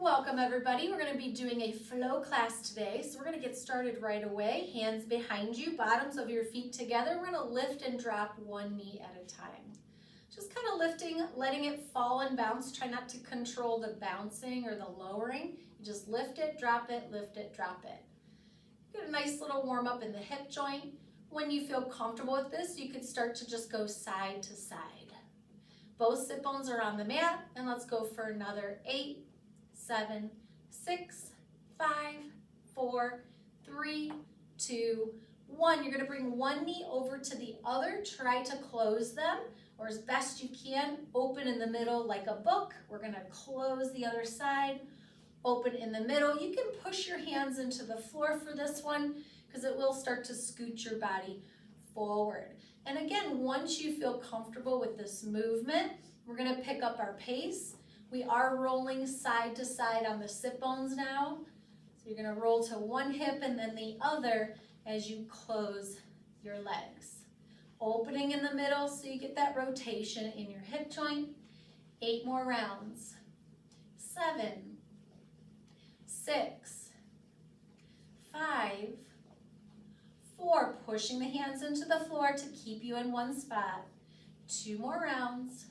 Welcome everybody. We're going to be doing a flow class today. So we're going to get started right away. Hands behind you, bottoms of your feet together. We're going to lift and drop one knee at a time. Just kind of lifting, letting it fall and bounce. Try not to control the bouncing or the lowering. You just lift it, drop it, drop it. Get a nice little warm up in the hip joint. When you feel comfortable with this, you could start to just go side to side. Both sit bones are on the mat, and let's go for another 8, 7, 6, 5, 4, 3, 2, 1. You're going to bring one knee over to the other. Try to close them, or as best you can, open in the middle like a book. We're going to close the other side, open in the middle. You can push your hands into the floor for this one because it will start to scoot your body forward. And again, once you feel comfortable with this movement, we're going to pick up our pace. We are rolling side to side on the sit bones now. So you're going to roll to one hip and then the other as you close your legs. Opening in the middle so you get that rotation in your hip joint. 8 more rounds. 7, 6, 5, 4, pushing the hands into the floor to keep you in one spot. 2 more rounds.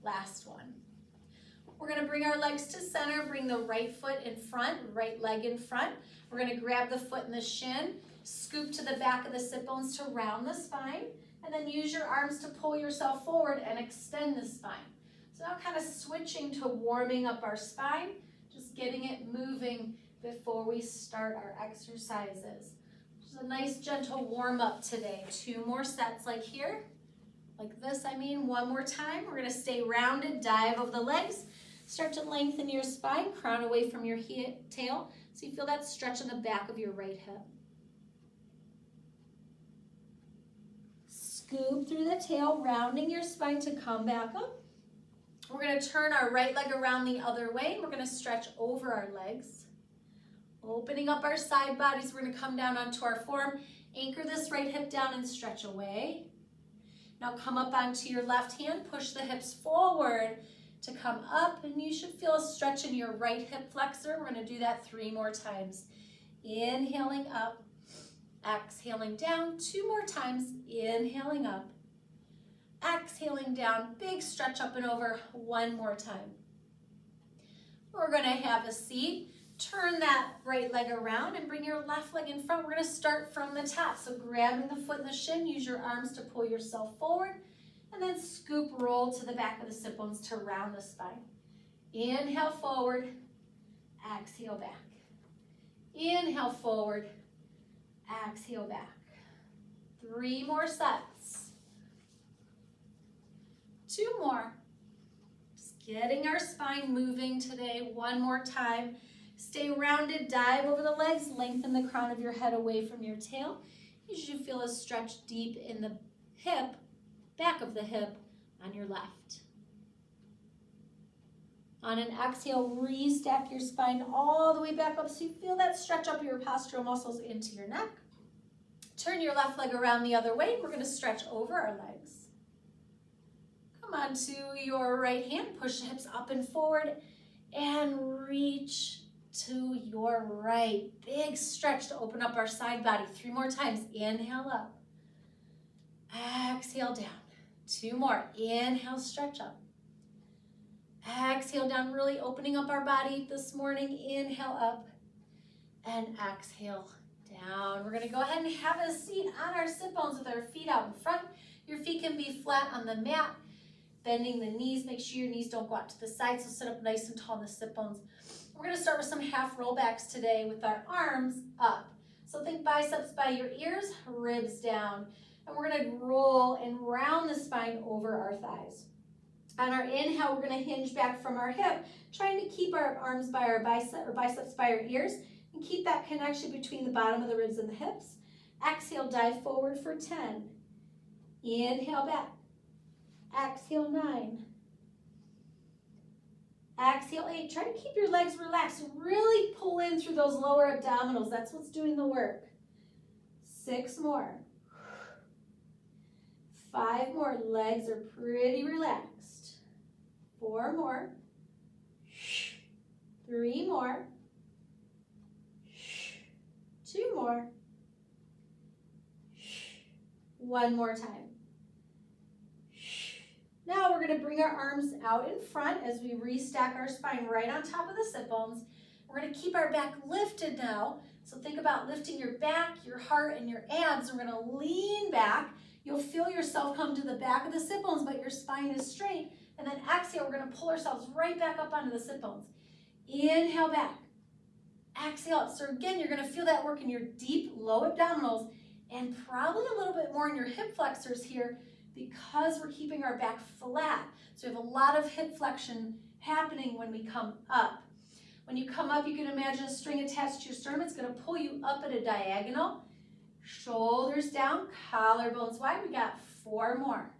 Last one. We're going to bring our legs to center, bring the right foot in front, right leg in front. We're going to grab the foot in the shin, scoop to the back of the sit bones to round the spine, and then use your arms to pull yourself forward and extend the spine. So now kind of switching to warming up our spine, just getting it moving before we start our exercises. Just a nice gentle warm up today. 2 more sets like here, like this, one more time. We're going to stay rounded, dive over the legs. Start to lengthen your spine, crown away from your tail, so you feel that stretch in the back of your right hip. Scoop through the tail, rounding your spine to come back up. We're going to turn our right leg around the other way. We're going to stretch over our legs. Opening up our side bodies, we're going to come down onto our forearm. Anchor this right hip down and stretch away. Now come up onto your left hand, push the hips forward to come up, and you should feel a stretch in your right hip flexor. We're going to do that 3 more times. Inhaling up, exhaling down. 2 more times. Inhaling up, exhaling down. Big stretch up and over. 1 more time. We're going to have a seat. Turn that right leg around and bring your left leg in front. We're going to start from the top. So grabbing the foot in the shin, use your arms to pull yourself forward. And then scoop, roll to the back of the sit bones to round the spine. Inhale forward, exhale back. Inhale forward, exhale back. 3 more sets. 2 more. Just getting our spine moving today. 1 more time. Stay rounded, dive over the legs, lengthen the crown of your head away from your tail. You should feel a stretch deep in the hip, back of the hip on your left. On an exhale, restack your spine all the way back up so you feel that stretch up your postural muscles into your neck. Turn your left leg around the other way. We're going to stretch over our legs. Come on to your right hand, push the hips up and forward, and reach to your right. Big stretch to open up our side body. 3 more times. Inhale up. Exhale down. 2 more. Inhale, stretch up. Exhale down, really opening up our body this morning. Inhale up and exhale down. We're going to go ahead and have a seat on our sit bones with our feet out in front. Your feet can be flat on the mat. Bending the knees. Make sure your knees don't go out to the side, so sit up nice and tall in the sit bones. We're going to start with some half rollbacks today with our arms up. So think biceps by your ears, ribs down. And we're going to roll and round the spine over our thighs. On our inhale, we're going to hinge back from our hip, trying to keep our arms by our biceps by our ears, and keep that connection between the bottom of the ribs and the hips. Exhale, dive forward for 10. Inhale back. Exhale, 9. Exhale, 8. Try to keep your legs relaxed. Really pull in through those lower abdominals. That's what's doing the work. 6 more. 5 more. Legs are pretty relaxed. 4 more. 3 3 more. 2 more. 1 more time. Now we're going to bring our arms out in front as we restack our spine right on top of the sit bones. We're going to keep our back lifted now. So think about lifting your back, your heart, and your abs. We're going to lean back. You'll feel yourself come to the back of the sit bones, but your spine is straight. And then exhale, we're going to pull ourselves right back up onto the sit bones. Inhale back. Exhale up. So again, you're going to feel that work in your deep low abdominals and probably a little bit more in your hip flexors here because we're keeping our back flat. So we have a lot of hip flexion happening when we come up. When you come up, you can imagine a string attached to your sternum. It's going to pull you up at a diagonal. Shoulders down, collarbones wide. We got 4 more.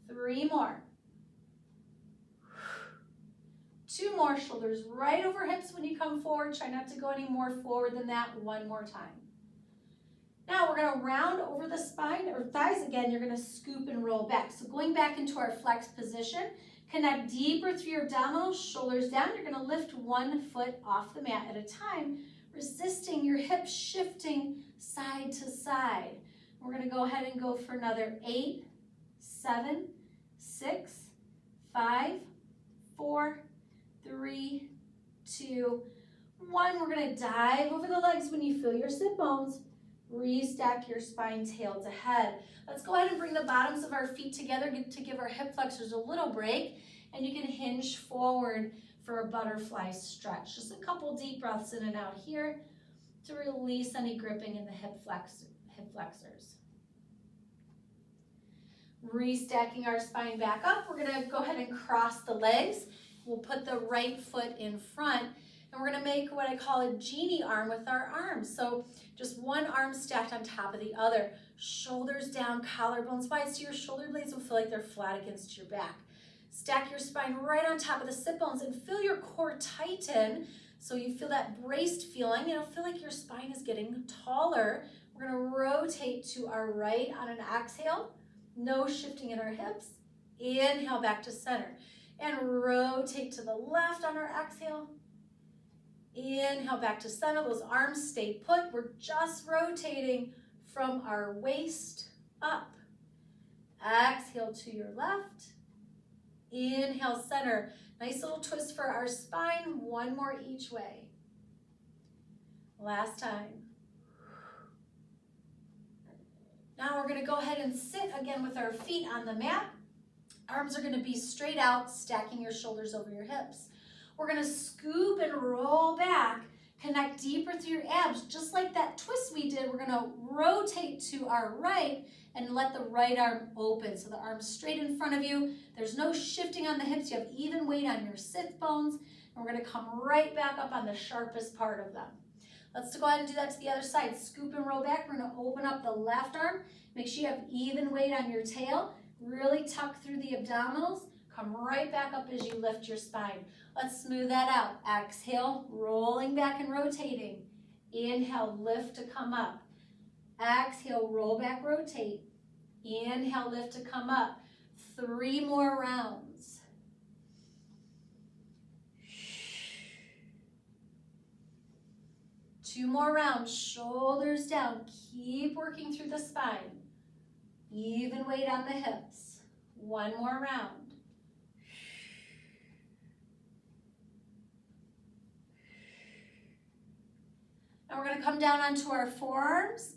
3 more. 2 more. Shoulders right over hips when you come forward. Try not to go any more forward than that. 1 more time. Now we're going to round over the spine or thighs again. You're going to scoop and roll back. So going back into our flex position, connect deeper through your abdominals, shoulders down. You're going to lift 1 foot off the mat at a time, resisting your hips shifting side to side. We're going to go ahead and go for another 8, 7, 6, 5, 4, 3, 2, 1. We're going to dive over the legs when you feel your sit bones. Restack your spine tail to head. Let's go ahead and bring the bottoms of our feet together to give our hip flexors a little break. And you can hinge forward for a butterfly stretch. Just a couple deep breaths in and out here to release any gripping in the hip flexors. Restacking our spine back up. We're going to go ahead and cross the legs. We'll put the right foot in front. And we're going to make what I call a genie arm with our arms. So just one arm stacked on top of the other. Shoulders down, collarbones wide, so your shoulder blades will feel like they're flat against your back. Stack your spine right on top of the sit bones and feel your core tighten so you feel that braced feeling. It'll feel like your spine is getting taller. We're going to rotate to our right on an exhale. No shifting in our hips. Inhale back to center. And rotate to the left on our exhale. Inhale back to center. Those arms stay put. We're just rotating from our waist up. Exhale to your left. Inhale, center. Nice little twist for our spine. 1 more each way. Last time. Now we're going to go ahead and sit again with our feet on the mat. Arms are going to be straight out, stacking your shoulders over your hips. We're going to scoop and roll back, connect deeper through your abs. Just like that twist we did, we're going to rotate to our right and let the right arm open. So the arm's straight in front of you. There's no shifting on the hips. You have even weight on your sit bones. And we're going to come right back up on the sharpest part of them. Let's go ahead and do that to the other side. Scoop and roll back. We're going to open up the left arm. Make sure you have even weight on your tail. Really tuck through the abdominals. Come right back up as you lift your spine. Let's smooth that out. Exhale, rolling back and rotating. Inhale, lift to come up. Exhale, roll back, rotate. Inhale, lift to come up. 3 more rounds. Two more rounds, shoulders down. Keep working through the spine. Even weight on the hips. 1 more round. Now we're going to come down onto our forearms.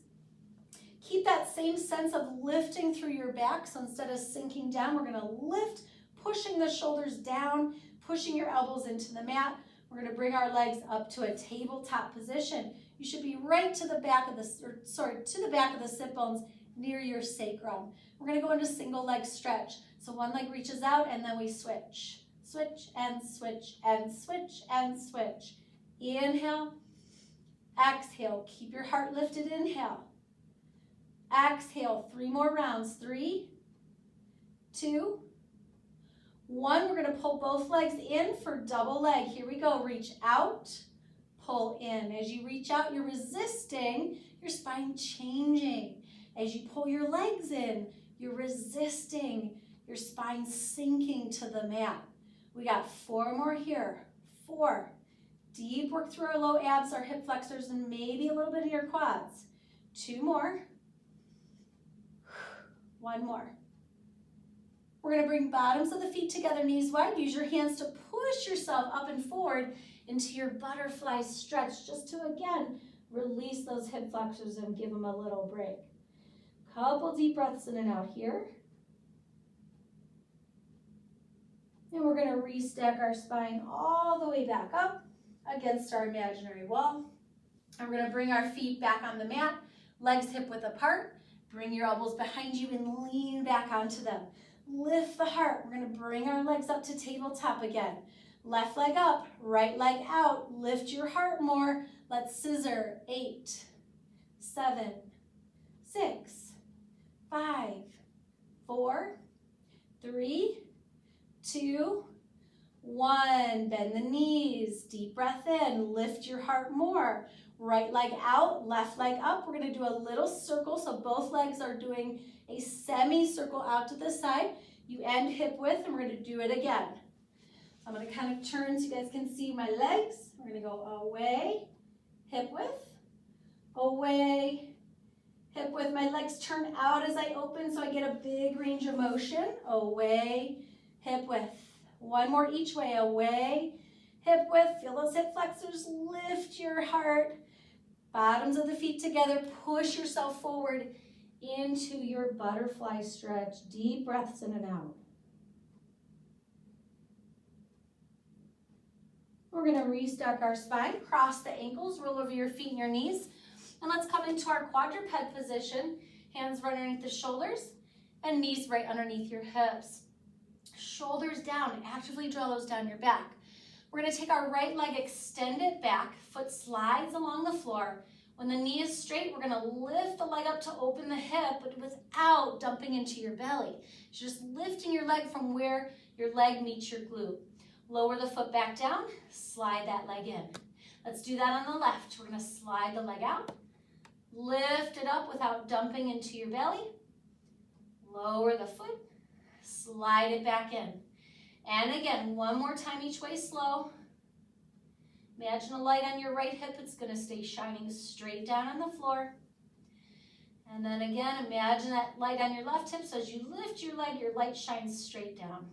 Keep that same sense of lifting through your back. So instead of sinking down, we're going to lift, pushing the shoulders down, pushing your elbows into the mat. We're going to bring our legs up to a tabletop position. You should be right to the back of the, to the back of the sit bones near your sacrum. We're going to go into single leg stretch. So one leg reaches out and then we switch. Switch and switch and switch and switch. Inhale. Exhale, keep your heart lifted, inhale. Exhale, 3 more rounds. 3, 2, 1. We're going to pull both legs in for double leg. Here we go. Reach out, pull in. As you reach out, you're resisting your spine changing. As you pull your legs in, you're resisting your spine sinking to the mat. We got 4 more here. 4. Deep work through our low abs, our hip flexors, and maybe a little bit of your quads. 2 more. 1 more. We're going to bring bottoms of the feet together, knees wide. Use your hands to push yourself up and forward into your butterfly stretch, just to, again, release those hip flexors and give them a little break. Couple deep breaths in and out here. And we're going to restack our spine all the way back up against our imaginary wall. And we're going to bring our feet back on the mat, legs hip width apart. Bring your elbows behind you and lean back onto them. Lift the heart. We're going to bring our legs up to tabletop again. Left leg up, right leg out. Lift your heart more. Let's scissor. 8, 7, 6, 5, 4, 3, 2, 1. Bend the knees. Deep breath in. Lift your heart more. Right leg out, left leg up. We're going to do a little circle, so both legs are doing a semicircle out to the side. You end hip width, and we're going to do it again. So I'm going to kind of turn so you guys can see my legs. We're going to go away, hip width, away, hip width. My legs turn out as I open, so I get a big range of motion. Away, hip width. 1 more each way. Away, hip width. Feel those hip flexors. Lift your heart. Bottoms of the feet together. Push yourself forward into your butterfly stretch. Deep breaths in and out. We're going to restack our spine. Cross the ankles. Roll over your feet and your knees. And let's come into our quadruped position. Hands right underneath the shoulders and knees right underneath your hips. Shoulders down. Actively draw those down your back. We're going to take our right leg, extend it back, foot slides along the floor. When the knee is straight, we're going to lift the leg up to open the hip, but without dumping into your belly. You're just lifting your leg from where your leg meets your glute. Lower the foot back down, slide that leg in. Let's do that on the left. We're going to slide the leg out, lift it up without dumping into your belly. Lower the foot, slide it back in. And again, 1 more time each way, slow. Imagine a light on your right hip. It's going to stay shining straight down on the floor. And then again, imagine that light on your left hip. So as you lift your leg, your light shines straight down.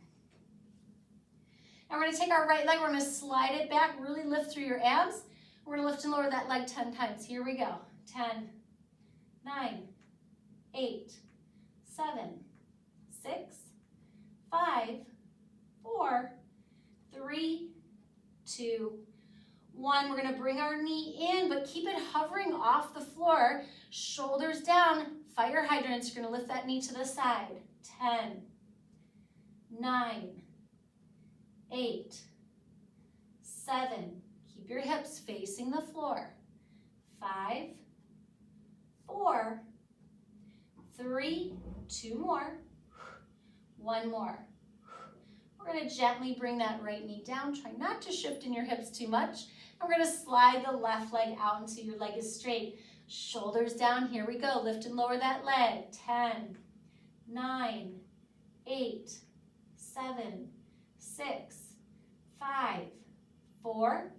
Now we're going to take our right leg. We're going to slide it back. Really lift through your abs. We're going to lift and lower that leg 10 times. Here we go. 10, 9, 8, 7, 6, 5, 4, 3, 2, 1. We're going to bring our knee in, but keep it hovering off the floor. Shoulders down. Fire hydrants. You're going to lift that knee to the side. 10, 9, 8, 7. Keep your hips facing the floor. 5, 4, 3, 2 more, 1 more. We're going to gently bring that right knee down. Try not to shift in your hips too much. And we're going to slide the left leg out until your leg is straight. Shoulders down. Here we go. Lift and lower that leg. 10, 9, 8, 7, 6, 5, 4,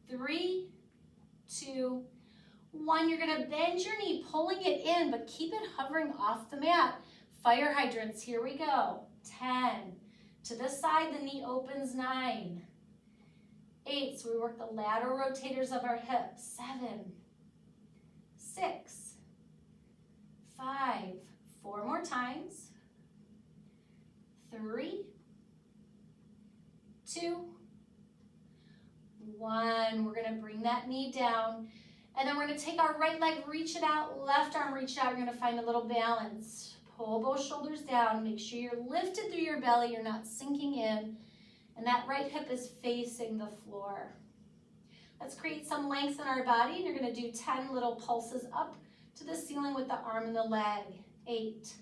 3, 2, 1. You're going to bend your knee, pulling it in, but keep it hovering off the mat. Fire hydrants. Here we go. 10. To the side, the knee opens. 9, 8. So we work the lateral rotators of our hips. 7, 6, 5. 4 more times. 3, 2, 1. We're going to bring that knee down. And then we're going to take our right leg, reach it out, left arm, reach it out. You're going to find a little balance. Pull both shoulders down. Make sure you're lifted through your belly. You're not sinking in. And that right hip is facing the floor. Let's create some length in our body. And you're going to do 10 little pulses up to the ceiling with the arm and the leg. 8,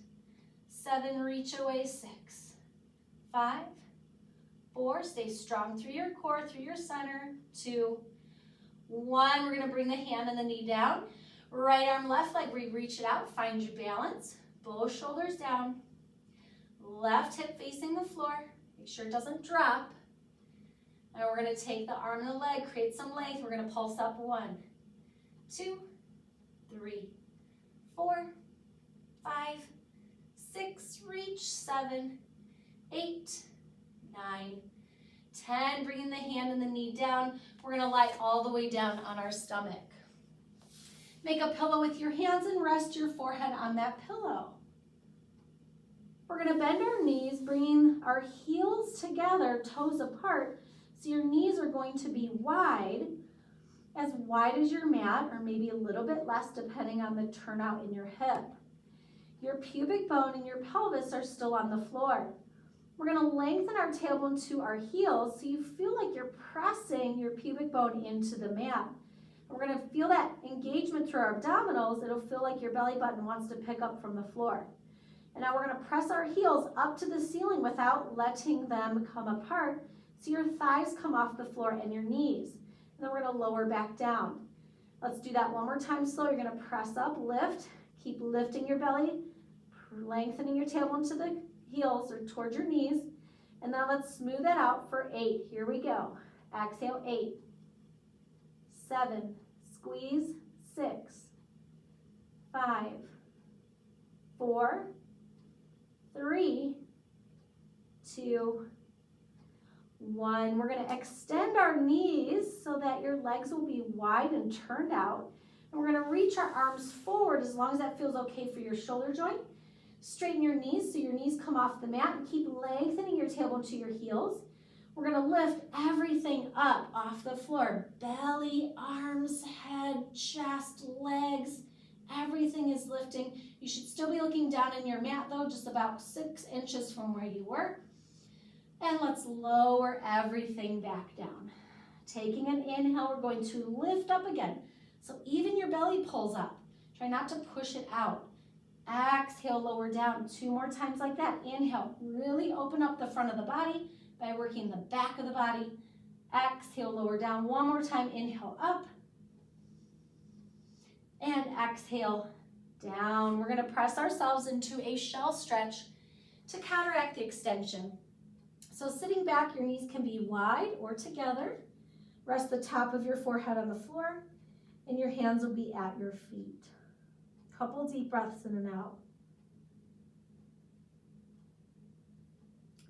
7, reach away. 6, 5, 4, stay strong through your core, through your center. 2, 1, we're going to bring the hand and the knee down. Right arm, left leg, reach it out, find your balance. Both shoulders down. Left hip facing the floor. Make sure it doesn't drop. And we're gonna take the arm and the leg, create some length. We're gonna pulse up 1, 2, 3, 4, 5, 6, reach, 7, 8, 9, 10. Bringing the hand and the knee down. We're gonna lie all the way down on our stomach. Make a pillow with your hands and rest your forehead on that pillow. We're gonna bend our knees, bringing our heels together, toes apart, so your knees are going to be wide as your mat, or maybe a little bit less depending on the turnout in your hip. Your pubic bone and your pelvis are still on the floor. We're gonna lengthen our tailbone to our heels so you feel like you're pressing your pubic bone into the mat. We're gonna feel that engagement through our abdominals. It'll feel like your belly button wants to pick up from the floor. And now we're gonna press our heels up to the ceiling without letting them come apart, so your thighs come off the floor and your knees. And then we're gonna lower back down. Let's do that one more time slow. You're gonna press up, lift, keep lifting your belly, lengthening your tailbone to the heels or towards your knees. And now let's smooth that out for 8. Here we go. Exhale, 8, 7, squeeze, 6, 5, 4, 3, 2, 1. We're going to extend our knees so that your legs will be wide and turned out. And we're going to reach our arms forward as long as that feels okay for your shoulder joint. Straighten your knees so your knees come off the mat, and keep lengthening your tailbone to your heels. We're going to lift everything up off the floor. Belly, arms, head, chest, legs, everything is lifting. You should still be looking down in your mat though, just about 6 inches from where you were. And let's lower everything back down. Taking an inhale, we're going to lift up again. So even your belly pulls up. Try not to push it out. Exhale, lower down. 2 more times like that. Inhale, really open up the front of the body by working the back of the body. Exhale, lower down. 1 more time. Inhale, up. And exhale, down. We're going to press ourselves into a shell stretch to counteract the extension. So sitting back, your knees can be wide or together. Rest the top of your forehead on the floor, and your hands will be at your feet. Couple deep breaths in and out.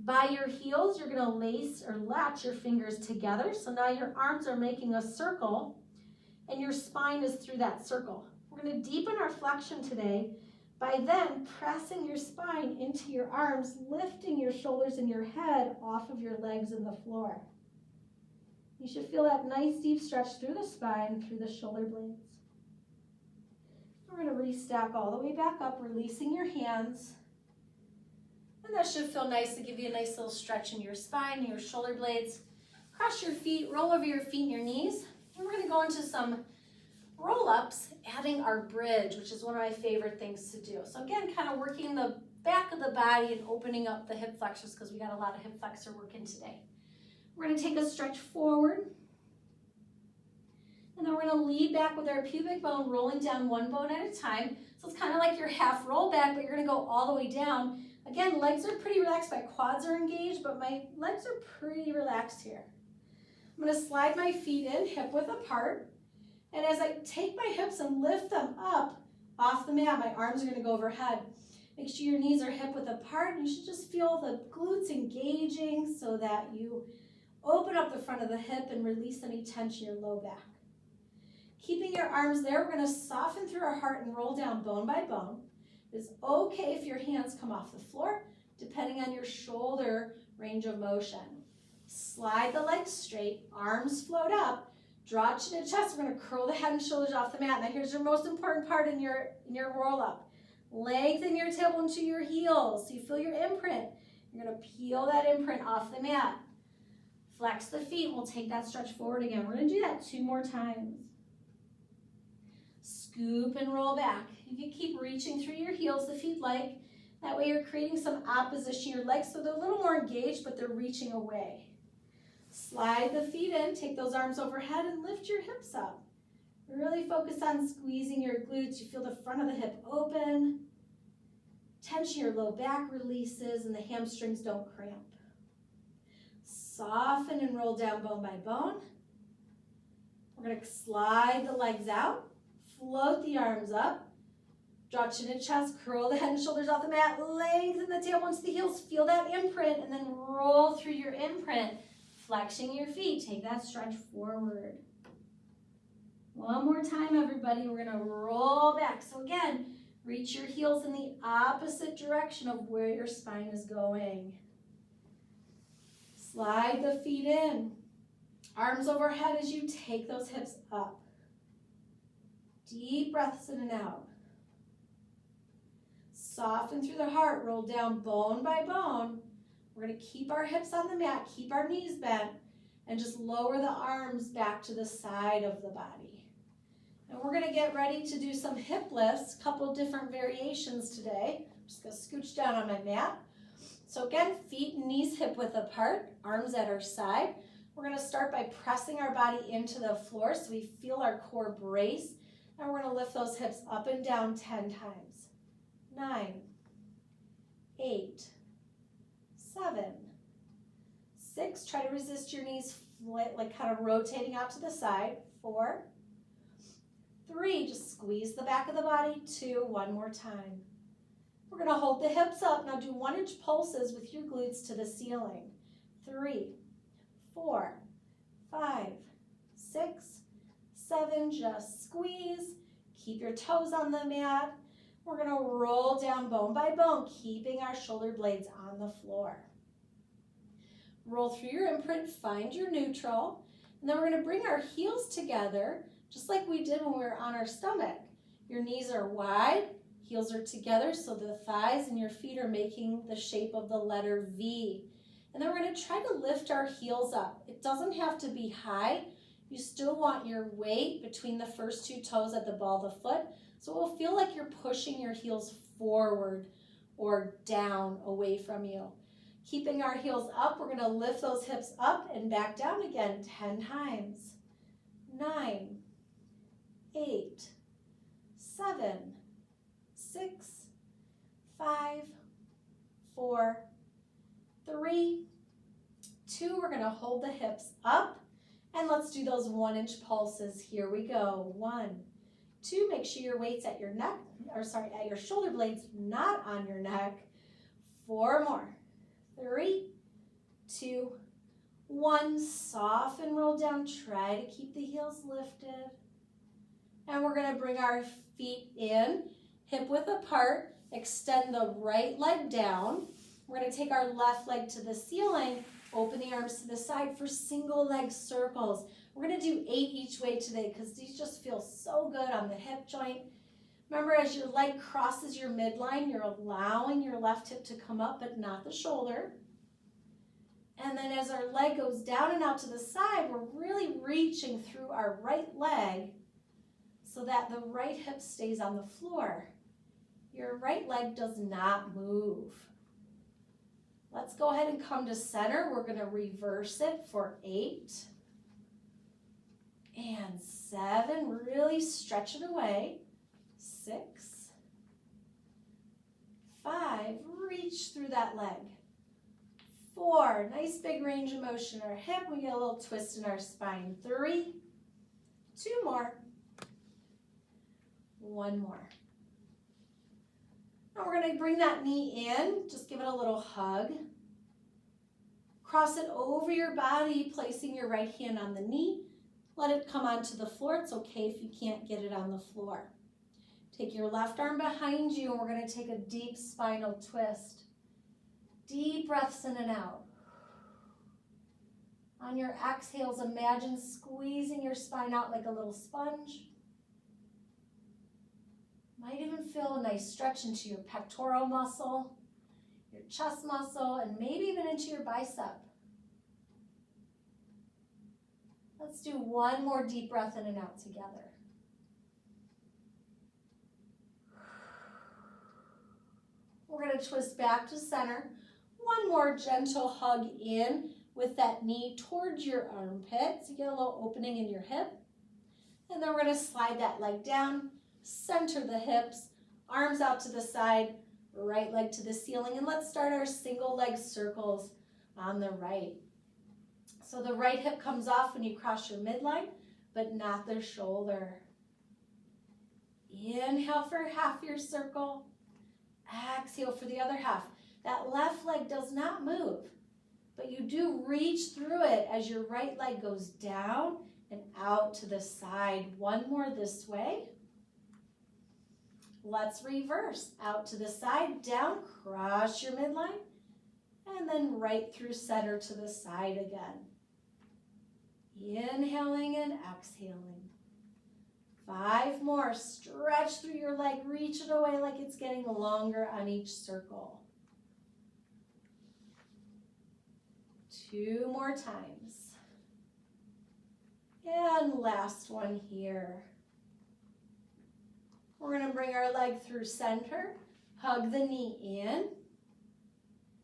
By your heels, you're going to lace or latch your fingers together. So now your arms are making a circle, and your spine is through that circle. We're going to deepen our flexion today by then pressing your spine into your arms, lifting your shoulders and your head off of your legs and the floor. You should feel that nice deep stretch through the spine, through the shoulder blades. We're going to restack all the way back up, releasing your hands. And that should feel nice to give you a nice little stretch in your spine, your shoulder blades. Cross your feet, roll over your feet and your knees. And we're going to go into some roll-ups, adding our bridge, which is one of my favorite things to do. So again, kind of working the back of the body and opening up the hip flexors because we got a lot of hip flexor work in today. We're going to take a stretch forward. And then we're going to lead back with our pubic bone, rolling down 1 bone at a time. So it's kind of like your half roll back, but you're going to go all the way down. Again, legs are pretty relaxed. My quads are engaged, but my legs are pretty relaxed here. I'm going to slide my feet in, hip width apart. And as I take my hips and lift them up off the mat, my arms are going to go overhead. Make sure your knees are hip width apart. You should just feel the glutes engaging so that you open up the front of the hip and release any tension in your low back. Keeping your arms there, we're going to soften through our heart and roll down bone by bone. It's okay if your hands come off the floor, depending on your shoulder range of motion. Slide the legs straight, arms float up. Draw chin to chest. We're going to curl the head and shoulders off the mat. Now here's your most important part in your roll up. Lengthen your tailbone to your heels so you feel your imprint. You're going to peel that imprint off the mat. Flex the feet. We'll take that stretch forward again. We're going to do that 2 more times. Scoop and roll back. You can keep reaching through your heels if you'd like. That way you're creating some opposition to your legs so they're a little more engaged, but they're reaching away. Slide the feet in, take those arms overhead and lift your hips up. Really focus on squeezing your glutes. You feel the front of the hip open. Tension your low back releases and the hamstrings don't cramp. soften and roll down bone by bone. We're going to slide the legs out, float the arms up, draw chin and chest, curl the head and shoulders off the mat, lengthen the tailbone to the heels, feel that imprint, and then roll through your imprint, flexing your feet. Take that stretch forward. One more time, everybody. We're going to roll back. So again, reach your heels in the opposite direction of where your spine is going. Slide the feet in. Arms overhead as you take those hips up. Deep breaths in and out. Soften through the heart. Roll down bone by bone. We're going to keep our hips on the mat, keep our knees bent, and just lower the arms back to the side of the body. And we're going to get ready to do some hip lifts, a couple different variations today. I'm just going to scooch down on my mat. So again, feet and knees hip width apart, arms at our side. We're going to start by pressing our body into the floor so we feel our core brace. And we're going to lift those hips up and down 10 times. 9, 8, 7, 6. Try to resist your knees like kind of rotating out to the side. 4, 3. Just squeeze the back of the body. 2. One more time. We're going to hold the hips up. Now do 1-inch pulses with your glutes to the ceiling. 3, 4, 5, 6, 7. Just squeeze. Keep your toes on the mat. We're going to roll down bone by bone, keeping our shoulder blades on the floor. Roll through your imprint, find your neutral, and then we're going to bring our heels together, just like we did when we were on our stomach. Your knees are wide, heels are together, so the thighs and your feet are making the shape of the letter V. And then we're going to try to lift our heels up. It doesn't have to be high. You still want your weight between the first 2 toes at the ball of the foot, so it will feel like you're pushing your heels forward or down away from you. Keeping our heels up, we're going to lift those hips up and back down again 10 times. 9, 8, 7, 6, 5, 4, 3, 2. We're going to hold the hips up, and let's do those 1-inch pulses. Here we go. 1, 2. Make sure your weight's at your neck, at your shoulder blades, not on your neck. 4 more. 3, 2, 1. Soften, roll down. Try to keep the heels lifted. And we're going to bring our feet in, hip width apart. Extend the right leg down. We're going to take our left leg to the ceiling, open the arms to the side for single leg circles. We're going to do 8 each way today because these just feel so good on the hip joint. Remember, as your leg crosses your midline, you're allowing your left hip to come up, but not the shoulder. And then as our leg goes down and out to the side, we're really reaching through our right leg so that the right hip stays on the floor. Your right leg does not move. Let's go ahead and come to center. We're going to reverse it for 8 and 7. Really stretch it away. 6, 5. Reach through that leg. 4. Nice big range of motion in our hip. We get a little twist in our spine. 3, 2 more. 1 more. Now we're going to bring that knee in. Just give it a little hug. Cross it over your body, placing your right hand on the knee. Let it come onto the floor. It's okay if you can't get it on the floor. Take your left arm behind you, and we're going to take a deep spinal twist. Deep breaths in and out. On your exhales, imagine squeezing your spine out like a little sponge. Might even feel a nice stretch into your pectoral muscle, your chest muscle, and maybe even into your bicep. Let's do 1 more deep breath in and out together. We're going to twist back to center. 1 more gentle hug in with that knee towards your armpit. So you get a little opening in your hip. And then we're going to slide that leg down, center the hips, arms out to the side, right leg to the ceiling. And let's start our single leg circles on the right. So the right hip comes off when you cross your midline, but not the shoulder. Inhale for half your circle. Exhale for the other half. That left leg does not move, but you do reach through it as your right leg goes down and out to the side. One more this way. Let's reverse. Out to the side, down, cross your midline, and then right through center to the side again. Inhaling and exhaling. 5 more. Stretch through your leg. Reach it away like it's getting longer on each circle. 2 more times. And last one here. We're going to bring our leg through center. Hug the knee in.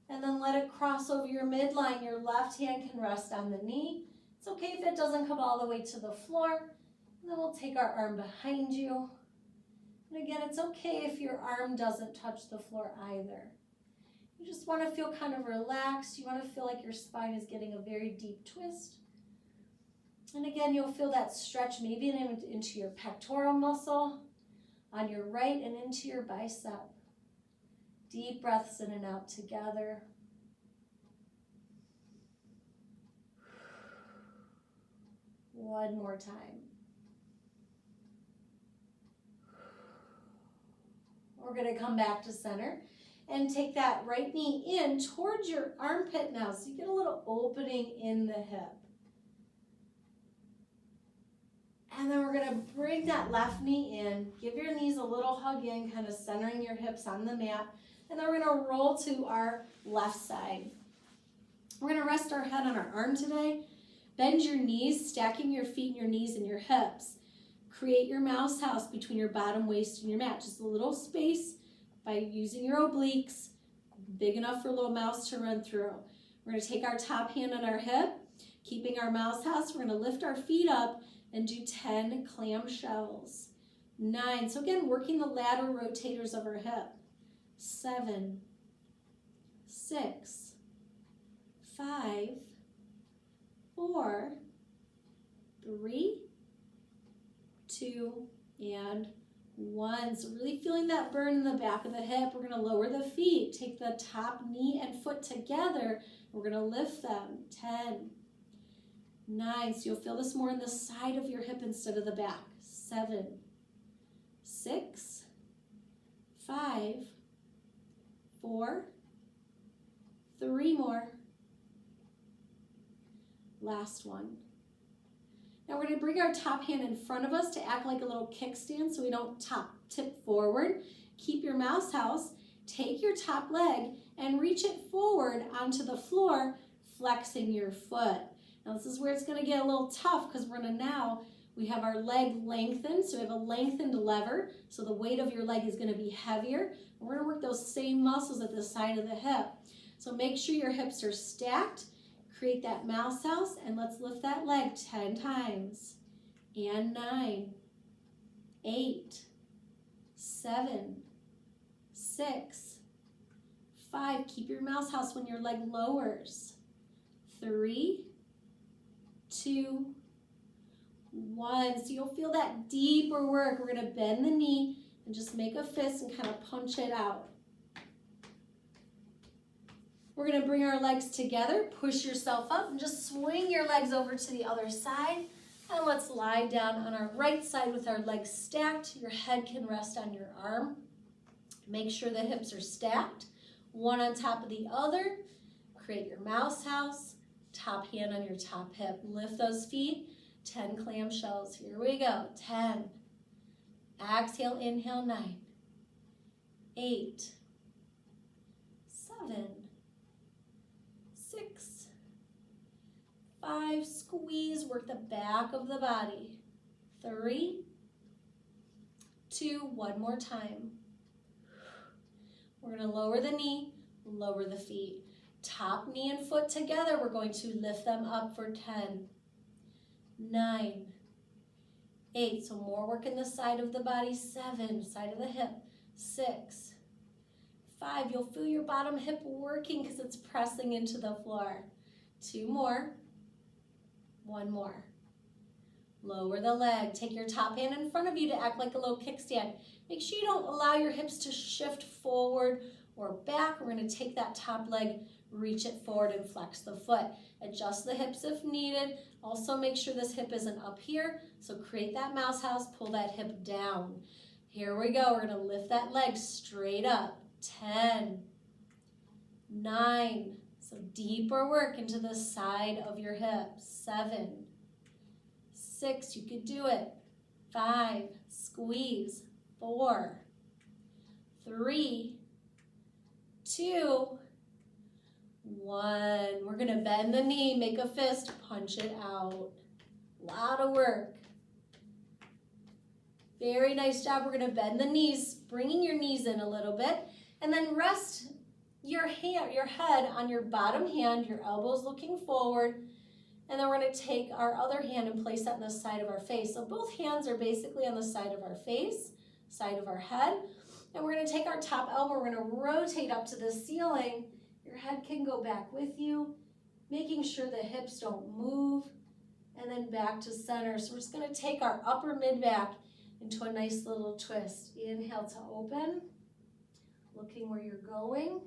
And then let it cross over your midline. Your left hand can rest on the knee. It's okay if it doesn't come all the way to the floor. And then we'll take our arm behind you. And again, it's okay if your arm doesn't touch the floor either. You just want to feel kind of relaxed. You want to feel like your spine is getting a very deep twist. And again, you'll feel that stretch maybe into your pectoral muscle on your right and into your bicep. Deep breaths in and out together. One more time. We're going to come back to center and take that right knee in towards your armpit now. So you get a little opening in the hip. And then we're going to bring that left knee in. Give your knees a little hug in, kind of centering your hips on the mat. And then we're going to roll to our left side. We're going to rest our head on our arm today. Bend your knees, stacking your feet and your knees and your hips. Create your mouse house between your bottom waist and your mat. Just a little space by using your obliques, big enough for a little mouse to run through. We're going to take our top hand on our hip, keeping our mouse house. We're going to lift our feet up and do 10 clamshells. 9. So again, working the lateral rotators of our hip. 7, 6, 5, 4, 3, 2, and 1. So really feeling that burn in the back of the hip. We're going to lower the feet. Take the top knee and foot together. We're going to lift them. 10, 9. So you'll feel this more in the side of your hip instead of the back. 7, 6, 5, 4, 3 more. Last one. Now we're going to bring our top hand in front of us to act like a little kickstand so we don't tip forward. Keep your mouse house. Take your top leg and reach it forward onto the floor, flexing your foot. Now this is where it's going to get a little tough because we have our leg lengthened, so we have a lengthened lever, so the weight of your leg is going to be heavier. And we're going to work those same muscles at the side of the hip. So make sure your hips are stacked. Create that mouse house, and let's lift that leg 10 times. And 9, 8, 7, 6, 5. Keep your mouse house when your leg lowers. 3, 2, 1. So you'll feel that deeper work. We're going to bend the knee and just make a fist and kind of punch it out. We're going to bring our legs together, push yourself up, and just swing your legs over to the other side. And let's lie down on our right side with our legs stacked. Your head can rest on your arm. Make sure the hips are stacked, one on top of the other. Create your mouse house, top hand on your top hip. Lift those feet, 10 clamshells. Here we go, 10. Exhale, inhale, 9, 8, 7, 6, 5, squeeze, work the back of the body. 3, 2, one more time. We're going to lower the knee, lower the feet. Top knee and foot together, we're going to lift them up for 10, 9, 8. So more work in the side of the body. 7, side of the hip. 6, 5. You'll feel your bottom hip working because it's pressing into the floor. 2 more. One more. Lower the leg. Take your top hand in front of you to act like a little kickstand. Make sure you don't allow your hips to shift forward or back. We're going to take that top leg, reach it forward and flex the foot. Adjust the hips if needed. Also make sure this hip isn't up here. So create that mouse house, pull that hip down. Here we go. We're going to lift that leg straight up. 10, 9, so deeper work into the side of your hips. 7, 6, you could do it. 5, squeeze. 4, 3, 2, 1. We're going to bend the knee, make a fist, punch it out. A lot of work. Very nice job. We're going to bend the knees, bringing your knees in a little bit, and then rest your head on your bottom hand, your elbows looking forward, and then we're going to take our other hand and place that on the side of our face. So both hands are basically on the side of our face, side of our head, and we're going to take our top elbow, we're going to rotate up to the ceiling. Your head can go back with you, making sure the hips don't move, and then back to center. So we're just going to take our upper mid-back into a nice little twist. Inhale to open, looking where you're going.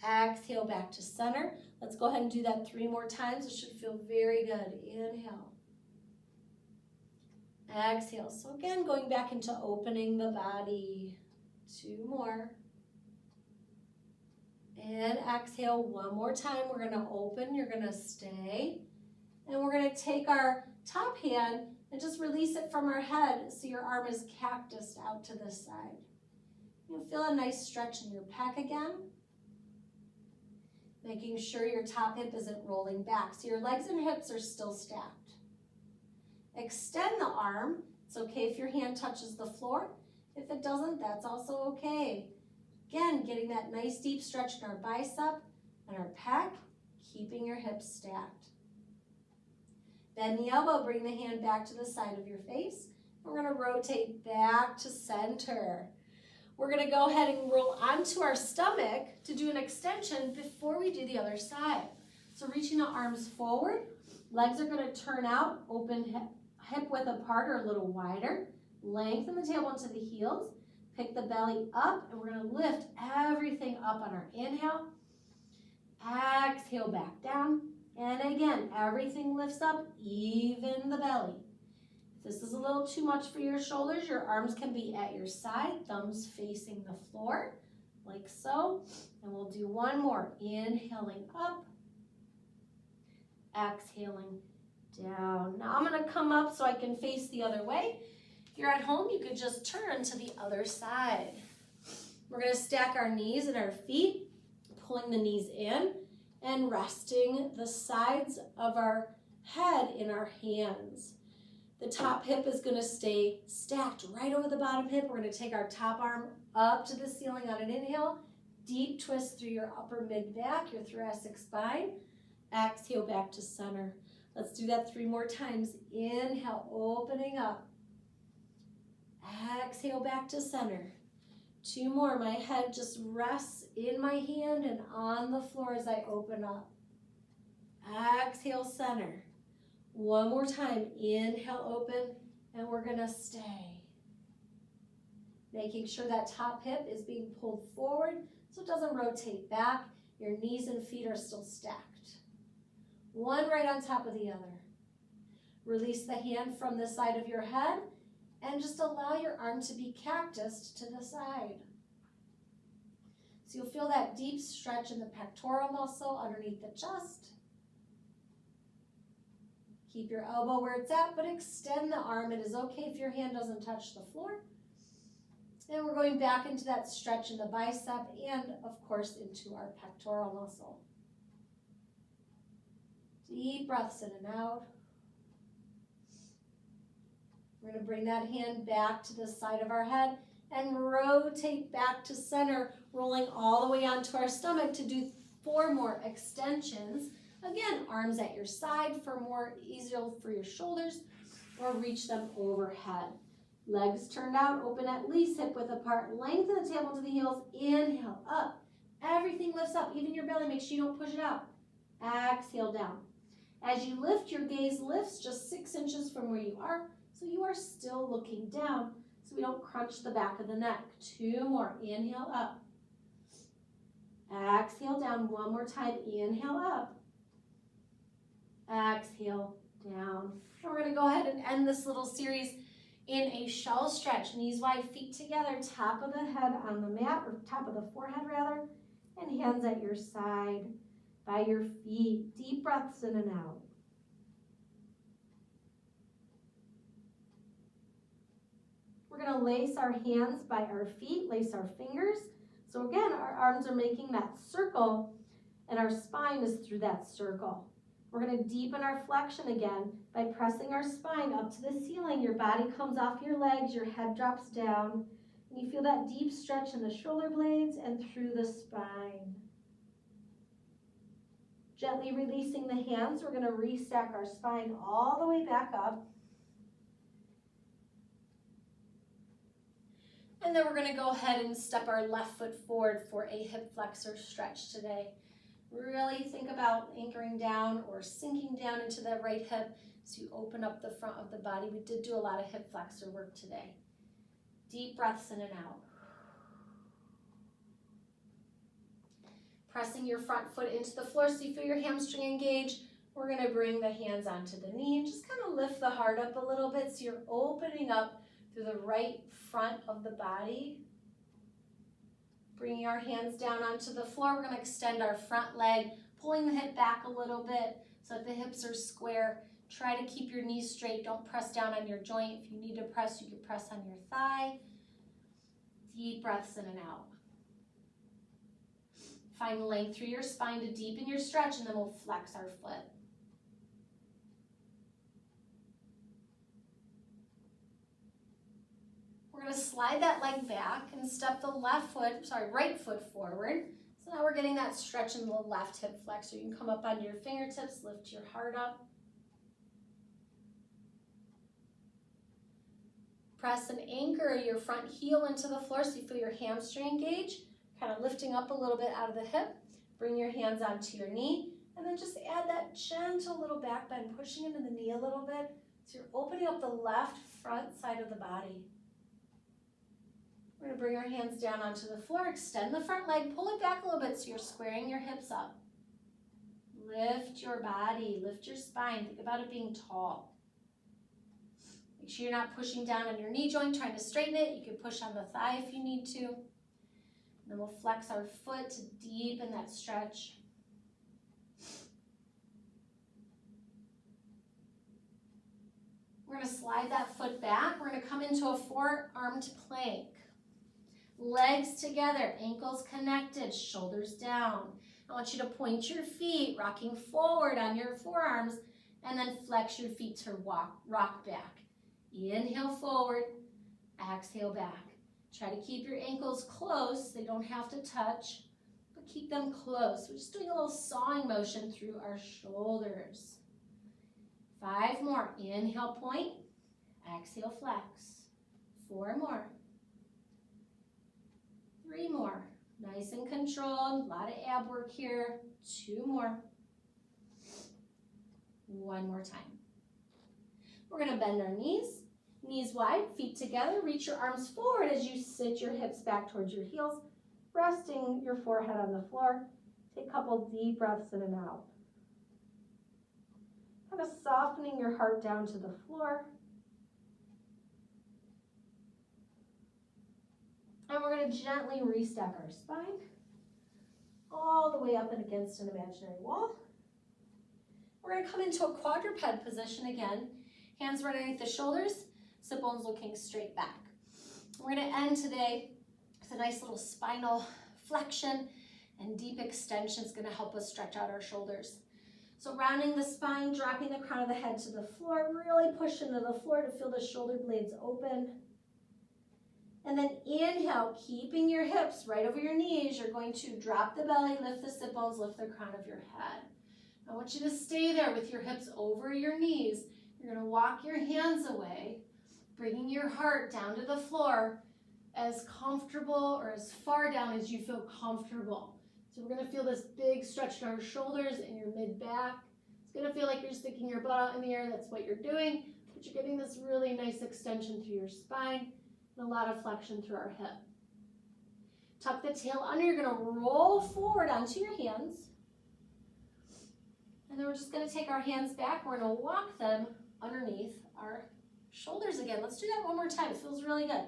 Exhale back to center. Let's go ahead and do that 3 more times. It should feel very good. Inhale. Exhale. So again, going back into opening the body. 2 more. And exhale 1 more time. We're going to open. You're going to stay. And we're going to take our top hand and just release it from our head so your arm is cactused out to this side. You'll feel a nice stretch in your pec again. Making sure your top hip isn't rolling back. So your legs and hips are still stacked. Extend the arm. It's okay if your hand touches the floor. If it doesn't, that's also okay. Again, getting that nice deep stretch in our bicep and our pec, keeping your hips stacked. Bend the elbow, bring the hand back to the side of your face. We're going to rotate back to center. We're going to go ahead and roll onto our stomach to do an extension before we do the other side. So reaching the arms forward, legs are going to turn out, open hip width apart or a little wider. Lengthen the tailbone to the heels. Pick the belly up, and we're going to lift everything up on our inhale. Exhale back down. And again, everything lifts up, even the belly. If this is a little too much for your shoulders, your arms can be at your side, thumbs facing the floor, like so. And we'll do 1 more. Inhaling up, exhaling down. Now I'm going to come up so I can face the other way. If you're at home, you could just turn to the other side. We're going to stack our knees and our feet, pulling the knees in and resting the sides of our head in our hands. The top hip is going to stay stacked right over the bottom hip. We're going to take our top arm up to the ceiling on an inhale. Deep twist through your upper mid-back, your thoracic spine. Exhale back to center. Let's do that 3 more times. Inhale, opening up. Exhale back to center. 2 more. My head just rests in my hand and on the floor as I open up. Exhale, center. 1 more time. Inhale, open, and we're going to stay. Making sure that top hip is being pulled forward so it doesn't rotate back. Your knees and feet are still stacked. 1 right on top of the other. Release the hand from the side of your head and just allow your arm to be cactused to the side. So you'll feel that deep stretch in the pectoral muscle underneath the chest. Keep your elbow where it's at, but extend the arm. It is okay if your hand doesn't touch the floor. And we're going back into that stretch in the bicep and, of course, into our pectoral muscle. Deep breaths in and out. We're going to bring that hand back to the side of our head and rotate back to center, rolling all the way onto our stomach to do 4 more extensions. Again, arms at your side for more easier for your shoulders, or reach them overhead. Legs turned out, open at least hip width apart. Lengthen the tailbone to the heels. Inhale, up. Everything lifts up, even your belly. Make sure you don't push it out. Exhale down. As you lift, your gaze lifts just 6 inches from where you are, so you are still looking down, so we don't crunch the back of the neck. 2 more. Inhale up. Exhale down. 1 more time. Inhale up. Exhale down. And we're going to go ahead and end this little series in a shell stretch. Knees wide, feet together, top of the head on the mat, or top of the forehead rather, and hands at your side by your feet. Deep breaths in and out. We're going to lace our hands by our feet, lace our fingers. So again, our arms are making that circle, and our spine is through that circle. We're going to deepen our flexion again by pressing our spine up to the ceiling. Your body comes off your legs, your head drops down, and you feel that deep stretch in the shoulder blades and through the spine. Gently releasing the hands, we're going to restack our spine all the way back up. And then we're going to go ahead and step our left foot forward for a hip flexor stretch today. Really think about anchoring down or sinking down into the right hip so you open up the front of the body. We did do a lot of hip flexor work today. Deep breaths in and out. Pressing your front foot into the floor so you feel your hamstring engage. We're going to bring the hands onto the knee and just kind of lift the heart up a little bit so you're opening up through the right front of the body. Bringing our hands down onto the floor, we're going to extend our front leg, pulling the hip back a little bit so that the hips are square. Try to keep your knees straight. Don't press down on your joint. If you need to press, you can press on your thigh. Deep breaths in and out. Find length through your spine to deepen your stretch, and then we'll flex our foot. We're going to slide that leg back and step the right foot forward. So now we're getting that stretch in the left hip flexor. You can come up on your fingertips, lift your heart up. Press and anchor your front heel into the floor so you feel your hamstring engage. Kind of lifting up a little bit out of the hip. Bring your hands onto your knee. And then just add that gentle little back bend, pushing into the knee a little bit. So you're opening up the left front side of the body. We're going to bring our hands down onto the floor, extend the front leg, pull it back a little bit so you're squaring your hips up. Lift your body, lift your spine. Think about it being tall. Make sure you're not pushing down on your knee joint, trying to straighten it. You can push on the thigh if you need to. And then we'll flex our foot to deepen that stretch. We're going to slide that foot back. We're going to come into a four-armed plank. Legs together, ankles connected, shoulders down. I want you to point your feet, rocking forward on your forearms, and then flex your feet to rock back. Inhale forward, exhale back. Try to keep your ankles close. They don't have to touch, but keep them close. We're just doing a little sawing motion through our shoulders. 5 more. Inhale, point. Exhale, flex. 4 more. 3 more. Nice and controlled. A lot of ab work here. 2 more. 1 more time. We're going to bend our knees. Knees wide, feet together. Reach your arms forward as you sit your hips back towards your heels, resting your forehead on the floor. Take a couple deep breaths in and out. Kind of softening your heart down to the floor. And we're going to gently restack our spine all the way up and against an imaginary wall. We're going to come into a quadruped position again. Hands right underneath the shoulders, sit bones looking straight back. We're going to end today with a nice little spinal flexion and deep extension is going to help us stretch out our shoulders. So rounding the spine, dropping the crown of the head to the floor, really push into the floor to feel the shoulder blades open. And then inhale, keeping your hips right over your knees. You're going to drop the belly, lift the sit bones, lift the crown of your head. I want you to stay there with your hips over your knees. You're going to walk your hands away, bringing your heart down to the floor as comfortable or as far down as you feel comfortable. So we're going to feel this big stretch in our shoulders and your mid-back. It's gonna feel like you're sticking your butt out in the air, that's what you're doing, but you're getting this really nice extension through your spine and a lot of flexion through our hip. Tuck the tail under, you're gonna roll forward onto your hands. And then we're just gonna take our hands back, we're gonna walk them underneath our shoulders again. Let's do that one more time, it feels really good.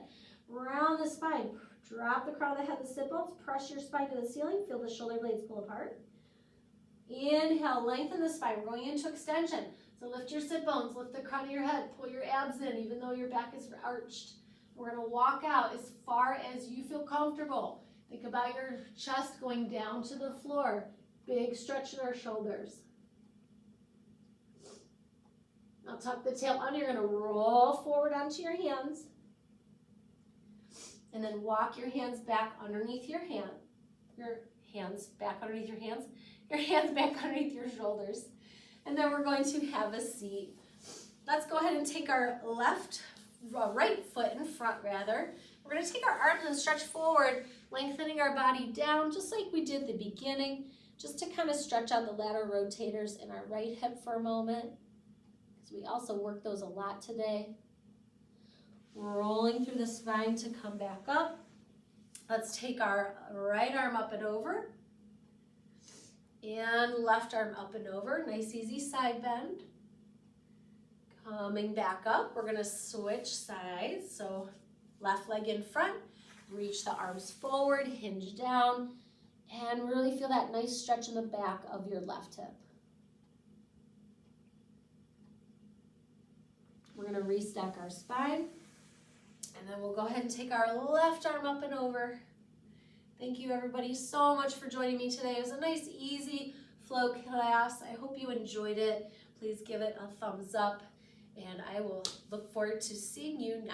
Round the spine, drop the crown of the head, the sit bones, press your spine to the ceiling, feel the shoulder blades pull apart. Inhale, lengthen the spine, we're going into extension. So lift your sit bones, lift the crown of your head, pull your abs in even though your back is arched. We're gonna walk out as far as you feel comfortable. Think about your chest going down to the floor. Big stretch in our shoulders. Now tuck the tail under, you're gonna roll forward onto your hands. And then walk your hands back underneath your hands back underneath your hands back underneath your shoulders. And then we're going to have a seat. Let's go ahead and take our right foot in front rather. We're gonna take our arms and stretch forward, lengthening our body down, just like we did at the beginning, just to kind of stretch out the lateral rotators in our right hip for a moment, because we also worked those a lot today. Rolling through the spine to come back up. Let's take our right arm up and over, and left arm up and over. Nice easy side bend. Coming back up, we're gonna switch sides. So left leg in front, reach the arms forward, hinge down, and really feel that nice stretch in the back of your left hip. We're gonna restack our spine, and then we'll go ahead and take our left arm up and over. Thank you everybody so much for joining me today. It was a nice, easy flow class. I hope you enjoyed it. Please give it a thumbs up, and I will look forward to seeing you next